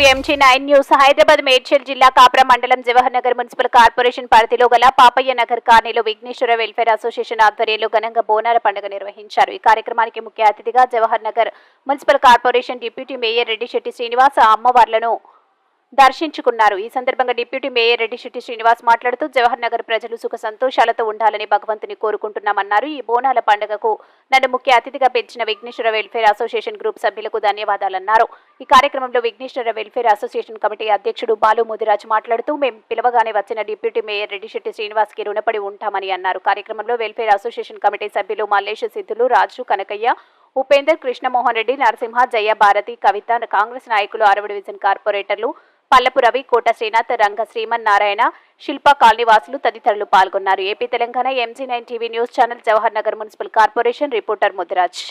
MG9 news Hyderabad Medchal జిల్లా కాప్రా మండలం Jawahar Nagar municipal corporation పరిధిలో గల పాపయ్య నగర్ కాలనీలో విఘ్నేశ్వర వెల్ఫేర్ అసోసియేషన్ ఆధ్వర్యంలో ఘనంగా బోనాల పండుగ నిర్వహించారు. ఈ కార్యక్రమానికి ముఖ్య అతిథిగా Jawahar Nagar municipal corporation deputy mayor Reddishetty Srinivas అమ్మవార్లను దర్శించుకున్నారు. ఈ సందర్భంగా డిప్యూటీ మేయర్ రెడ్డిశెట్టి శ్రీనివాస్ మాట్లాడుతూ జవహర్ నగర్ ప్రజలు సుఖ సంతోషాలతో ఉండాలని భగవంతుని కోరుకుంటున్నామన్నారు. ఈ బోనాల పండుగకు నన్ను ముఖ్య అతిథిగా పిలిచిన విఘ్నేశ్వర వెల్ఫేర్ అసోసియేషన్ గ్రూప్ సభ్యులకు ధన్యవాదాలన్నారు. ఈ కార్యక్రమంలో విఘ్నేశ్వర వెల్ఫేర్ అసోసియేషన్ కమిటీ అధ్యక్షుడు బాలు ముదిరాజ్ మాట్లాడుతూ మేము పిలవగానే వచ్చిన డిప్యూటీ మేయర్ రెడ్డిశెట్టి శ్రీనివాస్ కి రుణపడి ఉంటామని అన్నారు. కార్యక్రమంలో వెల్ఫేర్ అసోసియేషన్ కమిటీ సభ్యులు మల్లేష్ సిద్ధులు, రాజు, కనకయ్య, ఉపేందర్, కృష్ణమోహన్ రెడ్డి, నరసింహ, జయ, భారతి, కవిత, కాంగ్రెస్ నాయకులు, 6వ డివిజన్ కార్పొరేటర్లు పల్లపు రవి, కోట శ్రీనాథ్, రంగ శ్రీమన్ నారాయణ, శిల్ప కాలనీవాసులు తదితరులు పాల్గొన్నారు. AP Telangana MG9 TV news channel, Jawahar Nagar municipal corporation reporter Mudiraj.